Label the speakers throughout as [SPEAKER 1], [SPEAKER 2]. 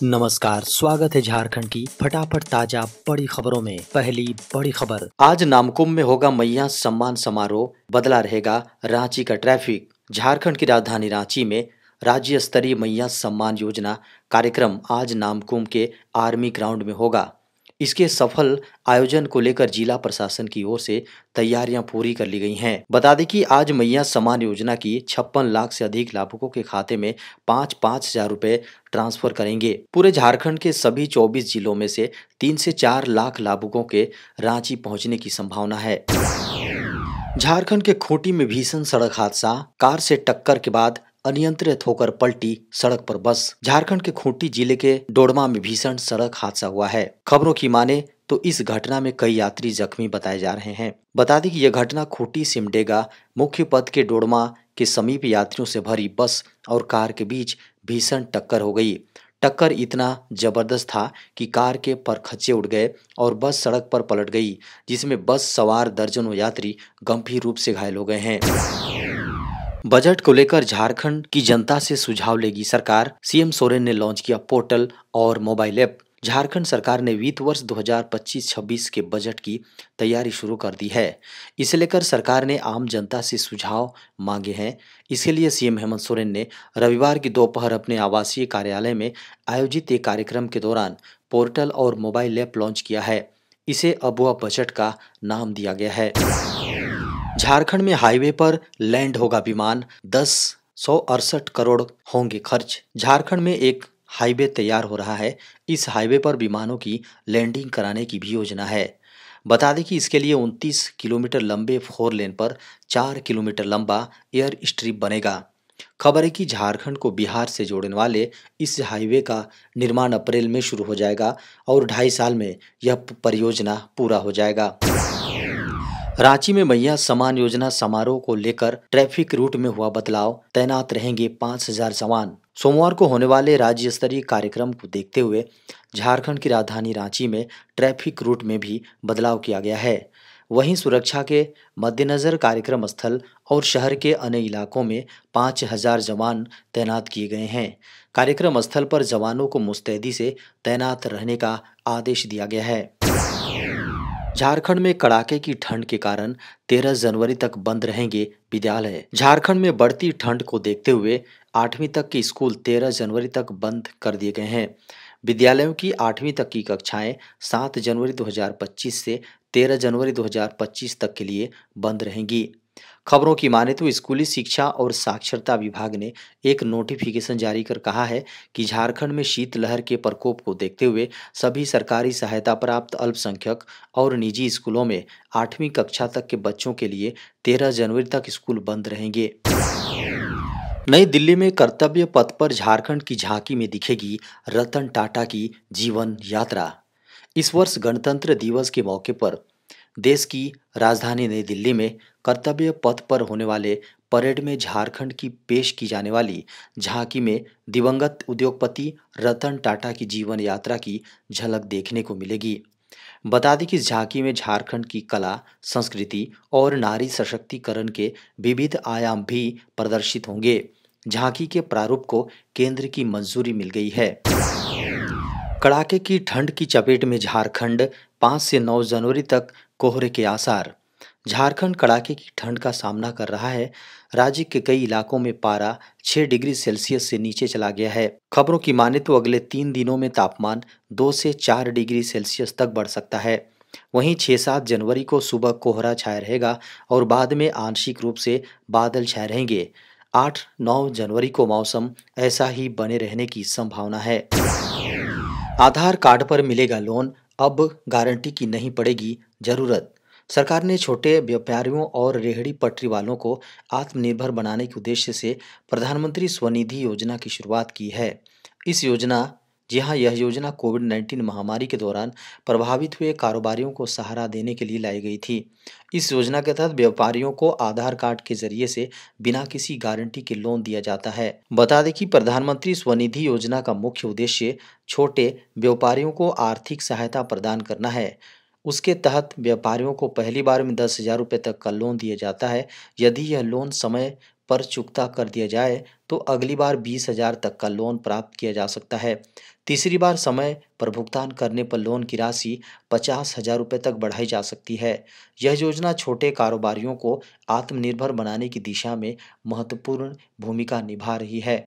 [SPEAKER 1] नमस्कार, स्वागत है झारखंड की फटाफट ताजा बड़ी खबरों में। पहली बड़ी खबर, आज नामकुम में होगा मैया सम्मान समारोह, बदला रहेगा रांची का ट्रैफिक। झारखंड की राजधानी रांची में राज्य स्तरीय मैया सम्मान योजना कार्यक्रम आज नामकुम के आर्मी ग्राउंड में होगा। इसके सफल आयोजन को लेकर जिला प्रशासन की ओर से तैयारियां पूरी कर ली गई हैं। बता दें कि आज मैया सम्मान योजना की 56 लाख से अधिक लाभुकों के खाते में 5-5 हजार रुपए ट्रांसफर करेंगे। पूरे झारखंड के सभी 24 जिलों में से 3 से 4 लाख लाभुकों के रांची पहुंचने की संभावना है। झारखंड के खूंटी में भीषण सड़क हादसा, कार से टक्कर के बाद अनियंत्रित होकर पलटी सड़क पर बस। झारखंड के खूंटी जिले के डोडमा में भीषण सड़क हादसा हुआ है। खबरों की माने तो इस घटना में कई यात्री जख्मी बताए जा रहे हैं। बता दें कि यह घटना खूंटी सिमडेगा मुख्य पथ के डोडमा के समीप यात्रियों से भरी बस और कार के बीच भीषण टक्कर हो गई। टक्कर इतना जबरदस्त था कि कार के परखच्चे उड़ गए और बस सड़क पर पलट गई, जिसमें बस सवार दर्जनों यात्री गंभीर रूप से घायल हो गए हैं। बजट को लेकर झारखंड की जनता से सुझाव लेगी सरकार, सीएम सोरेन ने लॉन्च किया पोर्टल और मोबाइल ऐप। झारखंड सरकार ने वित्त वर्ष 2025-26 के बजट की तैयारी शुरू कर दी है। इसे लेकर सरकार ने आम जनता से सुझाव मांगे हैं। इसके लिए सीएम हेमंत सोरेन ने रविवार की दोपहर अपने आवासीय कार्यालय में आयोजित एक कार्यक्रम के दौरान पोर्टल और मोबाइल ऐप लॉन्च किया है। इसे अबुआ बजट का नाम दिया गया है। झारखंड में हाईवे पर लैंड होगा विमान, 10,168 करोड़ होंगे खर्च। झारखंड में एक हाईवे तैयार हो रहा है। इस हाईवे पर विमानों की लैंडिंग कराने की भी योजना है। बता दें कि इसके लिए 29 किलोमीटर लंबे 4 लेन पर 4 किलोमीटर लंबा एयर स्ट्रिप बनेगा। खबर है कि झारखंड को बिहार से जोड़ने वाले इस हाईवे का निर्माण अप्रैल में शुरू हो जाएगा और 2.5 साल में यह परियोजना पूरा हो जाएगा। रांची में मैया सम्मान योजना समारोह को लेकर ट्रैफिक रूट में हुआ बदलाव, तैनात रहेंगे 5,000 जवान। सोमवार को होने वाले राज्य स्तरीय कार्यक्रम को देखते हुए झारखंड की राजधानी रांची में ट्रैफिक रूट में भी बदलाव किया गया है। वहीं सुरक्षा के मद्देनजर कार्यक्रम स्थल और शहर के अन्य इलाकों में 5,000 जवान तैनात किए गए हैं। कार्यक्रम स्थल पर जवानों को मुस्तैदी से तैनात रहने का आदेश दिया गया है। झारखंड में कड़ाके की ठंड के कारण 13 जनवरी तक बंद रहेंगे विद्यालय। झारखंड में बढ़ती ठंड को देखते हुए 8वीं तक के स्कूल 13 जनवरी तक बंद कर दिए गए हैं। विद्यालयों की 8वीं तक की कक्षाएं 7 जनवरी 2025 से 13 जनवरी 2025 तक के लिए बंद रहेंगी। खबरों की माने तो स्कूली शिक्षा और साक्षरता विभाग ने एक नोटिफिकेशन जारी कर कहा है कि झारखंड में शीतलहर के प्रकोप को देखते हुए सभी सरकारी सहायता प्राप्त अल्पसंख्यक और निजी स्कूलों में 8वीं कक्षा तक के बच्चों के लिए 13 जनवरी तक स्कूल बंद रहेंगे। नई दिल्ली में कर्तव्य पथ पर झारखंड की झांकी में दिखेगी रतन टाटा की जीवन यात्रा। इस वर्ष गणतंत्र दिवस के मौके पर देश की राजधानी नई दिल्ली में कर्तव्य पथ पर होने वाले परेड में झारखंड की पेश की जाने वाली झांकी में दिवंगत उद्योगपति रतन टाटा की जीवन यात्रा की झलक देखने को मिलेगी। बता दें कि इस झांकी में झारखंड की कला, संस्कृति और नारी सशक्तिकरण के विविध आयाम भी प्रदर्शित होंगे। झांकी के प्रारूप को केंद्र की मंजूरी मिल गई है। कड़ाके की ठंड की चपेट में झारखंड, 5 से 9 जनवरी तक कोहरे के आसार। झारखंड कड़ाके की ठंड का सामना कर रहा है। राज्य के कई इलाकों में पारा 6 डिग्री सेल्सियस से नीचे चला गया है। खबरों की माने तो अगले 3 दिनों में तापमान 2 से 4 डिग्री सेल्सियस तक बढ़ सकता है। वहीं 6-7 जनवरी को सुबह कोहरा छाया रहेगा और बाद में आंशिक रूप से बादल छाए रहेंगे। 8-9 जनवरी को मौसम ऐसा ही बने रहने की संभावना है। आधार कार्ड पर मिलेगा लोन, अब गारंटी की नहीं पड़ेगी जरूरत। सरकार ने छोटे व्यापारियों और रेहड़ी पटरी वालों को आत्मनिर्भर बनाने के उद्देश्य से प्रधानमंत्री स्वनिधि योजना की शुरुआत की है। इस योजना जी हाँ, यह योजना कोविड-19 महामारी के दौरान प्रभावित हुए कारोबारियों को सहारा देने के लिए लाई गई थी। इस योजना के तहत व्यापारियों को आधार कार्ड के जरिए से बिना किसी गारंटी के लोन दिया जाता है। बता दें कि प्रधानमंत्री स्वनिधि योजना का मुख्य उद्देश्य छोटे व्यापारियों को आर्थिक सहायता प्रदान करना है। उसके तहत व्यापारियों को पहली बार में 10,000 रुपये तक का लोन दिया जाता है। यदि यह लोन समय पर चुकता कर दिया जाए तो अगली बार 20,000 तक का लोन प्राप्त किया जा सकता है। तीसरी बार समय पर भुगतान करने पर लोन की राशि 50,000 रुपये तक बढ़ाई जा सकती है। यह योजना छोटे कारोबारियों को आत्मनिर्भर बनाने की दिशा में महत्वपूर्ण भूमिका निभा रही है।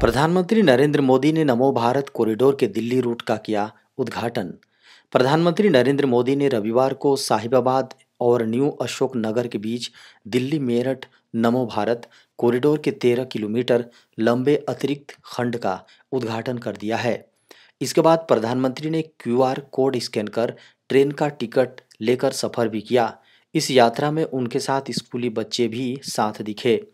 [SPEAKER 1] प्रधानमंत्री नरेंद्र मोदी ने नमो भारत कॉरिडोर के दिल्ली रूट का किया उद्घाटन। प्रधानमंत्री नरेंद्र मोदी ने रविवार को साहिबाबाद और न्यू अशोक नगर के बीच दिल्ली मेरठ नमो भारत कॉरिडोर के 13 किलोमीटर लंबे अतिरिक्त खंड का उद्घाटन कर दिया है। इसके बाद प्रधानमंत्री ने क्यूआर कोड स्कैन कर ट्रेन का टिकट लेकर सफर भी किया। इस यात्रा में उनके साथ स्कूली बच्चे भी साथ दिखे।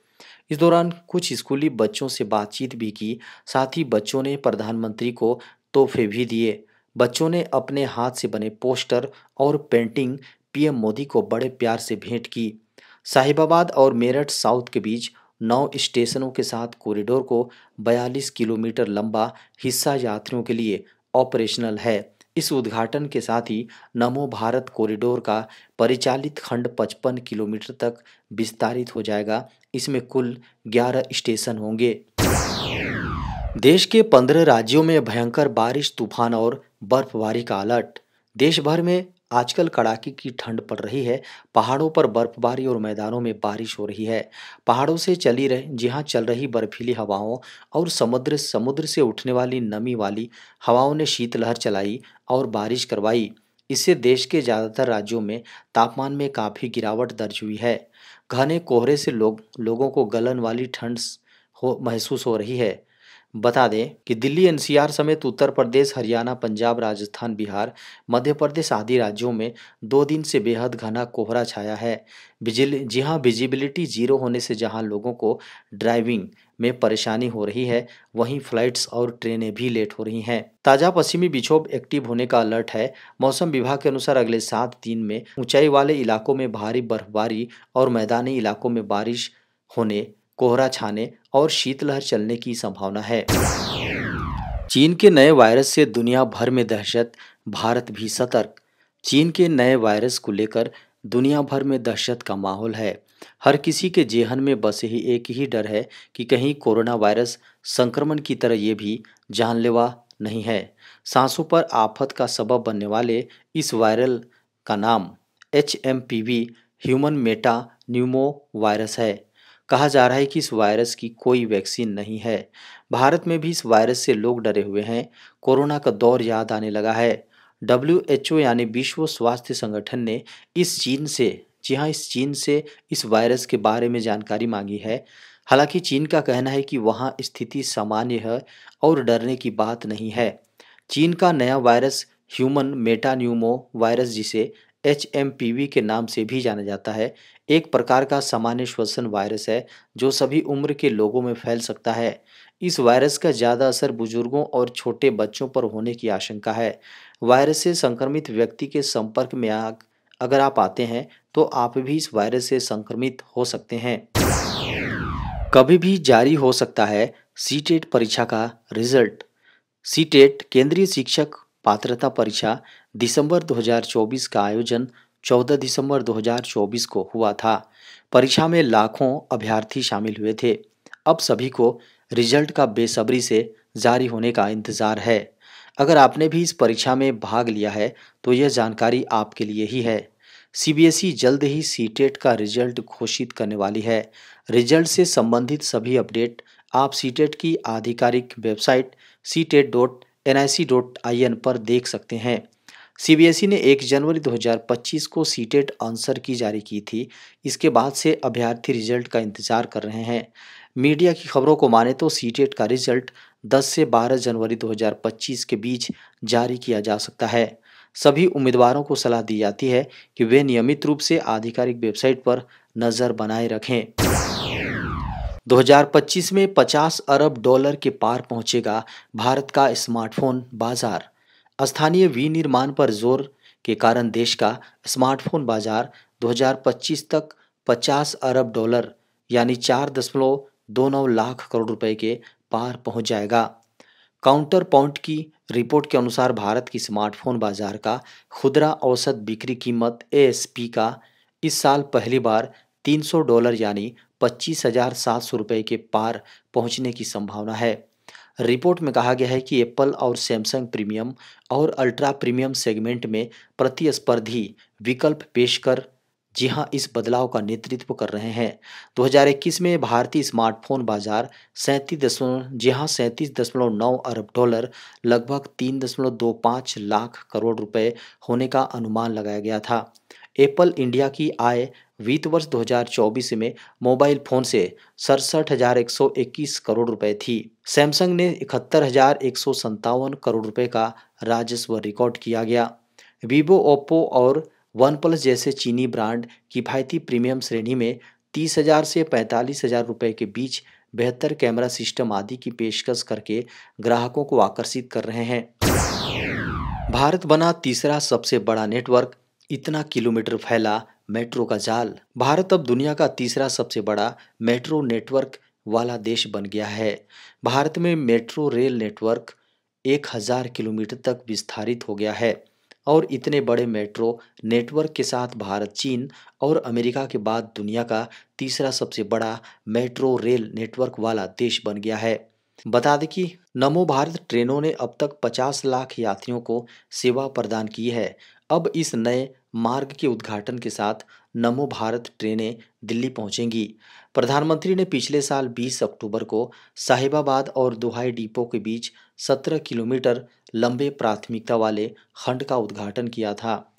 [SPEAKER 1] इस दौरान कुछ स्कूली बच्चों से बातचीत भी की। साथ ही बच्चों ने प्रधानमंत्री को तोहफे भी दिए। बच्चों ने अपने हाथ से बने पोस्टर और पेंटिंग पीएम मोदी को बड़े प्यार से भेंट की। साहिबाबाद और मेरठ साउथ के बीच 9 स्टेशनों के साथ कॉरिडोर को 42 किलोमीटर लंबा हिस्सा यात्रियों के लिए ऑपरेशनल है। इस उद्घाटन के साथ ही नमो भारत कॉरिडोर का परिचालित खंड 55 किलोमीटर तक विस्तारित हो जाएगा। इसमें कुल 11 स्टेशन होंगे। देश के 15 राज्यों में भयंकर बारिश, तूफान और बर्फबारी का अलर्ट। देश भर में आजकल कड़ाके की ठंड पड़ रही है। पहाड़ों पर बर्फबारी और मैदानों में बारिश हो रही है। पहाड़ों से चल रही बर्फीली हवाओं और समुद्र से उठने वाली नमी वाली हवाओं ने शीतलहर चलाई और बारिश करवाई। इससे देश के ज़्यादातर राज्यों में तापमान में काफ़ी गिरावट दर्ज हुई है। घने कोहरे से लोगों को गलन वाली ठंड महसूस हो रही है। बता दें कि दिल्ली एनसीआर समेत उत्तर प्रदेश, हरियाणा, पंजाब, राजस्थान, बिहार, मध्य प्रदेश आदि राज्यों में 2 दिन से बेहद घना कोहरा छाया है। विजिबिलिटी जीरो होने से जहां लोगों को ड्राइविंग में परेशानी हो रही है, वहीं फ्लाइट्स और ट्रेनें भी लेट हो रही हैं। ताज़ा पश्चिमी विक्षोभ एक्टिव होने का अलर्ट है। मौसम विभाग के अनुसार अगले 7 दिन में ऊंचाई वाले इलाकों में भारी बर्फबारी और मैदानी इलाकों में बारिश होने, कोहरा छाने और शीतलहर चलने की संभावना है। चीन के नए वायरस से दुनिया भर में दहशत, भारत भी सतर्क। चीन के नए वायरस को लेकर दुनिया भर में दहशत का माहौल है। हर किसी के जेहन में बस एक ही डर है कि कहीं कोरोना वायरस संक्रमण की तरह ये भी जानलेवा नहीं है। सांसों पर आफत का सबब बनने वाले इस वायरल का नाम HMPV human Meta Numa virus है। कहा जा रहा है कि इस वायरस की कोई वैक्सीन नहीं है। भारत में भी इस वायरस से लोग डरे हुए हैं। कोरोना का दौर याद आने लगा है। WHO यानी विश्व स्वास्थ्य संगठन ने इस चीन से इस वायरस के बारे में जानकारी मांगी है। हालांकि चीन का कहना है कि वहां स्थिति सामान्य है और डरने की बात नहीं है। चीन का नया वायरस ह्यूमन मेटान्यूमो वायरस, जिसे HMPV के नाम से भी जाना जाता है, एक प्रकार का सामान्य श्वसन वायरस है जो सभी उम्र के लोगों में फैल सकता है। इस वायरस का ज़्यादा असर बुजुर्गों और छोटे बच्चों पर होने की आशंका है। वायरस से संक्रमित व्यक्ति के संपर्क में अगर आप आते हैं तो आप भी इस वायरस से संक्रमित हो सकते हैं। कभी भी जारी हो सकता है सीटेट परीक्षा का रिजल्ट। सीटेट केंद्रीय शिक्षक पात्रता परीक्षा दिसंबर 2024 का आयोजन 14 दिसंबर 2024 को हुआ था। परीक्षा में लाखों अभ्यर्थी शामिल हुए थे। अब सभी को रिजल्ट का बेसब्री से जारी होने का इंतज़ार है। अगर आपने भी इस परीक्षा में भाग लिया है तो यह जानकारी आपके लिए ही है। CBSE जल्द ही सीटेट का रिजल्ट घोषित करने वाली है। रिजल्ट से संबंधित सभी अपडेट आप सीटेट की आधिकारिक वेबसाइट ctet.nic.in पर देख सकते हैं। CBSE ने 1 जनवरी 2025 को सीटेट आंसर की जारी की थी। इसके बाद से अभ्यर्थी रिजल्ट का इंतजार कर रहे हैं। मीडिया की खबरों को माने तो सीटेट का रिजल्ट 10 से 12 जनवरी 2025 के बीच जारी किया जा सकता है। सभी उम्मीदवारों को सलाह दी जाती है कि वे नियमित रूप से आधिकारिक वेबसाइट पर नज़र बनाए रखें। 2025 में $50 अरब के पार पहुंचेगा भारत का स्मार्टफोन बाजार। स्थानीय विनिर्माण पर जोर के कारण देश का स्मार्टफोन बाजार 2025 तक $50 अरब यानी 4.29 लाख करोड़ रुपए के पार पहुंच जाएगा। काउंटर पॉइंट की रिपोर्ट के अनुसार भारत की स्मार्टफोन बाजार का खुदरा औसत बिक्री कीमत ASP का इस साल पहली बार $300 यानी 25,700 रुपये के पार पहुंचने की संभावना है। रिपोर्ट में कहा गया है कि एप्पल और सैमसंग प्रीमियम और अल्ट्रा प्रीमियम सेगमेंट में प्रतिस्पर्धी विकल्प पेश कर जी हां इस बदलाव का नेतृत्व कर रहे हैं। 2021 में भारतीय स्मार्टफोन बाजार 37.9 अरब डॉलर लगभग 3.25 लाख करोड़ रुपए होने का अनुमान लगाया गया था। एप्पल इंडिया की आय वित्त वर्ष 2024 में मोबाइल फोन से 67,121 करोड़ रुपए थी। सैमसंग ने 71,157 करोड़ रुपए का राजस्व रिकॉर्ड किया गया। वीवो, ओप्पो और वन प्लस जैसे चीनी ब्रांड किफायती प्रीमियम श्रेणी में 30,000 से 45,000 रुपए के बीच बेहतर कैमरा सिस्टम आदि की पेशकश करके ग्राहकों को आकर्षित कर रहे हैं। भारत बना तीसरा सबसे बड़ा नेटवर्क, इतना किलोमीटर फैला मेट्रो का जाल। भारत अब दुनिया का तीसरा सबसे बड़ा मेट्रो नेटवर्क वाला देश बन गया है। भारत में मेट्रो रेल नेटवर्क 1,000 किलोमीटर तक विस्तारित हो गया है और इतने बड़े मेट्रो नेटवर्क के साथ भारत चीन और अमेरिका के बाद दुनिया का तीसरा सबसे बड़ा मेट्रो रेल नेटवर्क वाला देश बन गया है। बता दें कि नमो भारत ट्रेनों ने अब तक 50 लाख यात्रियों को सेवा प्रदान की है। अब इस नए मार्ग के उद्घाटन के साथ नमो भारत ट्रेनें दिल्ली पहुंचेंगी। प्रधानमंत्री ने पिछले साल 20 अक्टूबर को साहिबाबाद और दोहाई डिपो के बीच 17 किलोमीटर लंबे प्राथमिकता वाले खंड का उद्घाटन किया था।